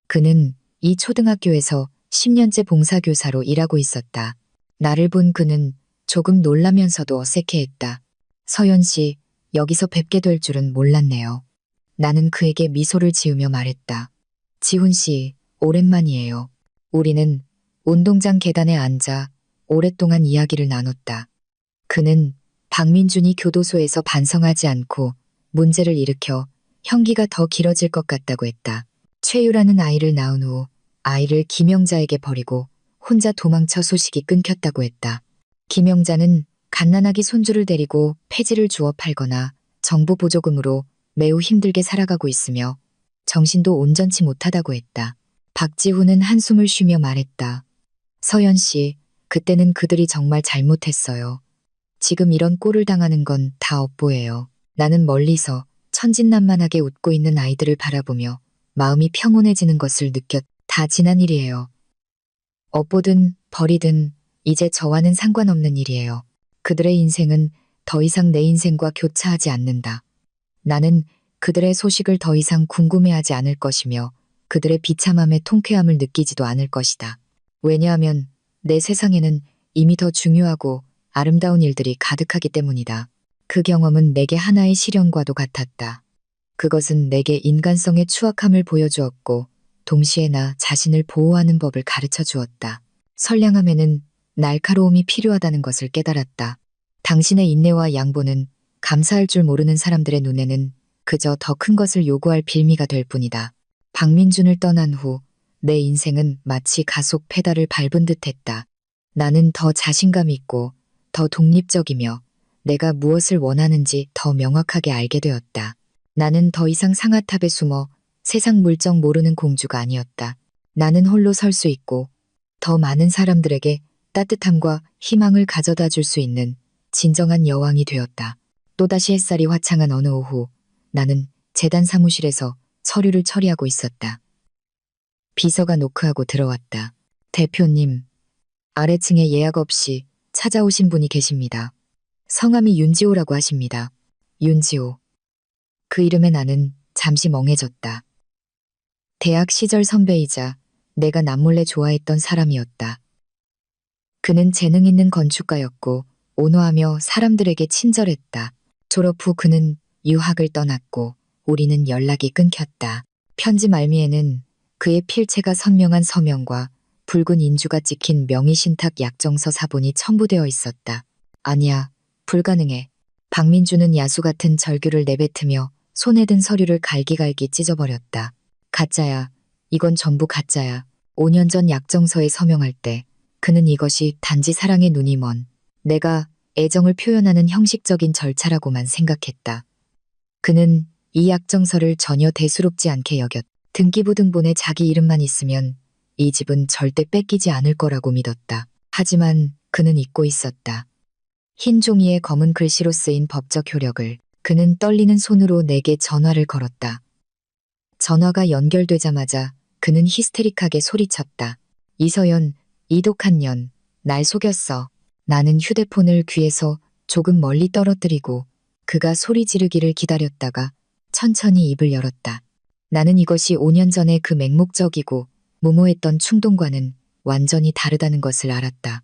그는 이 초등학교에서 10년째 봉사교사로 일하고 있었다. 나를 본 그는 조금 놀라면서도 어색해했다. 서연 씨, 여기서 뵙게 될 줄은 몰랐네요. 나는 그에게 미소를 지으며 말했다. 지훈 씨, 오랜만이에요. 우리는 운동장 계단에 앉아 오랫동안 이야기를 나눴다. 그는 박민준이 교도소에서 반성하지 않고 문제를 일으켜 형기가 더 길어질 것 같다고 했다. 최유라는 아이를 낳은 후 아이를 김영자에게 버리고 혼자 도망쳐 소식이 끊겼다고 했다. 김영자는 갓난아기 손주를 데리고 폐지를 주워 팔거나 정부 보조금으로 매우 힘들게 살아가고 있으며 정신도 온전치 못하다고 했다. 박지훈은 한숨을 쉬며 말했다. 서연 씨, 그때는 그들이 정말 잘못했어요. 지금 이런 꼴을 당하는 건 다 업보예요. 나는 멀리서 천진난만하게 웃고 있는 아이들을 바라보며 마음이 평온해지는 것을 다 지난 일이에요. 업보든 벌이든 이제 저와는 상관없는 일이에요. 그들의 인생은 더 이상 내 인생과 교차하지 않는다. 나는 그들의 소식을 더 이상 궁금해하지 않을 것이며 그들의 비참함의 통쾌함을 느끼지도 않을 것이다. 왜냐하면 내 세상에는 이미 더 중요하고 아름다운 일들이 가득하기 때문이다. 그 경험은 내게 하나의 시련과도 같았다. 그것은 내게 인간성의 추악함을 보여주었고 동시에 나 자신을 보호하는 법을 가르쳐 주었다. 선량함에는 날카로움이 필요하다는 것을 깨달았다. 당신의 인내와 양보는 감사할 줄 모르는 사람들의 눈에는 그저 더 큰 것을 요구할 빌미가 될 뿐이다. 박민준을 떠난 후 내 인생은 마치 가속 페달을 밟은 듯했다. 나는 더 자신감 있고 더 독립적이며 내가 무엇을 원하는지 더 명확하게 알게 되었다. 나는 더 이상 상아탑에 숨어 세상 물정 모르는 공주가 아니었다. 나는 홀로 설 수 있고 더 많은 사람들에게 따뜻함과 희망을 가져다 줄 수 있는 진정한 여왕이 되었다. 또다시 햇살이 화창한 어느 오후 나는 재단 사무실에서 서류를 처리하고 있었다. 비서가 노크하고 들어왔다. 대표님, 아래층에 예약 없이 찾아오신 분이 계십니다. 성함이 윤지호라고 하십니다. 윤지호. 그 이름에 나는 잠시 멍해졌다. 대학 시절 선배이자 내가 남몰래 좋아했던 사람이었다. 그는 재능 있는 건축가였고 온화하며 사람들에게 친절했다. 졸업 후 그는 유학을 떠났고 우리는 연락이 끊겼다. 편지 말미에는 그의 필체가 선명한 서명과 붉은 인주가 찍힌 명의신탁 약정서 사본이 첨부되어 있었다. 아니야, 불가능해. 박민주는 야수 같은 절규를 내뱉으며 손에 든 서류를 갈기갈기 찢어버렸다. 가짜야. 이건 전부 가짜야. 5년 전 약정서에 서명할 때 그는 이것이 단지 사랑의 눈이 먼 내가 애정을 표현하는 형식적인 절차라고만 생각했다. 그는 이 약정서를 전혀 대수롭지 않게 여겼다. 등기부등본에 자기 이름만 있으면 이 집은 절대 뺏기지 않을 거라고 믿었다. 하지만 그는 잊고 있었다. 흰 종이에 검은 글씨로 쓰인 법적 효력을. 그는 떨리는 손으로 내게 전화를 걸었다. 전화가 연결되자마자 그는 히스테릭하게 소리쳤다. 이서연, 이 독한 년, 날 속였어. 나는 휴대폰을 귀에서 조금 멀리 떨어뜨리고 그가 소리 지르기를 기다렸다가 천천히 입을 열었다. 나는 이것이 5년 전의 그 맹목적이고 무모했던 충동과는 완전히 다르다는 것을 알았다.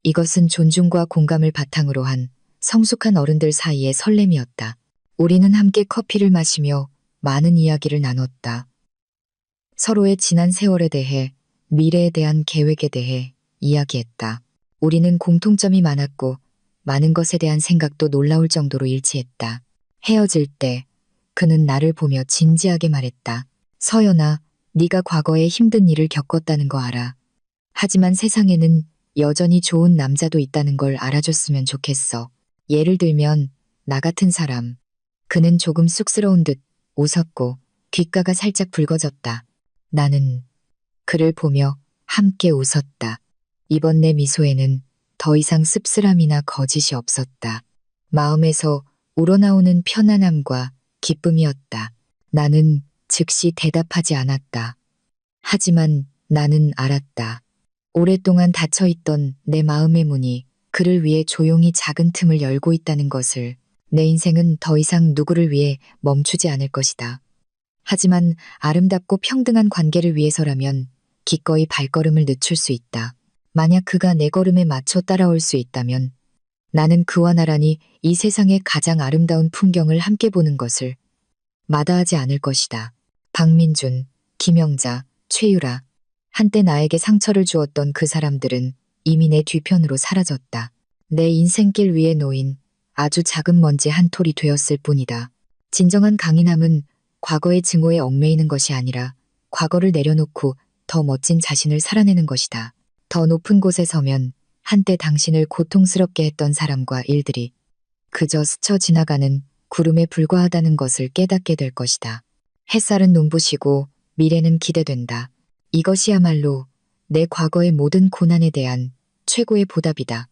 이것은 존중과 공감을 바탕으로 한 성숙한 어른들 사이의 설렘이었다. 우리는 함께 커피를 마시며 많은 이야기를 나눴다. 서로의 지난 세월에 대해, 미래에 대한 계획에 대해 이야기했다. 우리는 공통점이 많았고 많은 것에 대한 생각도 놀라울 정도로 일치했다. 헤어질 때 그는 나를 보며 진지하게 말했다. 서연아, 네가 과거에 힘든 일을 겪었다는 거 알아. 하지만 세상에는 여전히 좋은 남자도 있다는 걸 알아줬으면 좋겠어. 예를 들면 나 같은 사람. 그는 조금 쑥스러운 듯 웃었고 귓가가 살짝 붉어졌다. 나는 그를 보며 함께 웃었다. 이번 내 미소에는 더 이상 씁쓸함이나 거짓이 없었다. 마음에서 우러나오는 편안함과 기쁨이었다. 나는 즉시 대답하지 않았다. 하지만 나는 알았다. 오랫동안 닫혀있던 내 마음의 문이 그를 위해 조용히 작은 틈을 열고 있다는 것을. 내 인생은 더 이상 누구를 위해 멈추지 않을 것이다. 하지만 아름답고 평등한 관계를 위해서라면 기꺼이 발걸음을 늦출 수 있다. 만약 그가 내 걸음에 맞춰 따라올 수 있다면 나는 그와 나란히 이 세상의 가장 아름다운 풍경을 함께 보는 것을 마다하지 않을 것이다. 박민준, 김영자, 최유라. 한때 나에게 상처를 주었던 그 사람들은 이미 내 뒤편으로 사라졌다. 내 인생길 위에 놓인 아주 작은 먼지 한 톨이 되었을 뿐이다. 진정한 강인함은 과거의 증오에 얽매이는 것이 아니라 과거를 내려놓고 더 멋진 자신을 살아내는 것이다. 더 높은 곳에 서면 한때 당신을 고통스럽게 했던 사람과 일들이 그저 스쳐 지나가는 구름에 불과하다는 것을 깨닫게 될 것이다. 햇살은 눈부시고 미래는 기대된다. 이것이야말로 내 과거의 모든 고난에 대한 최고의 보답이다.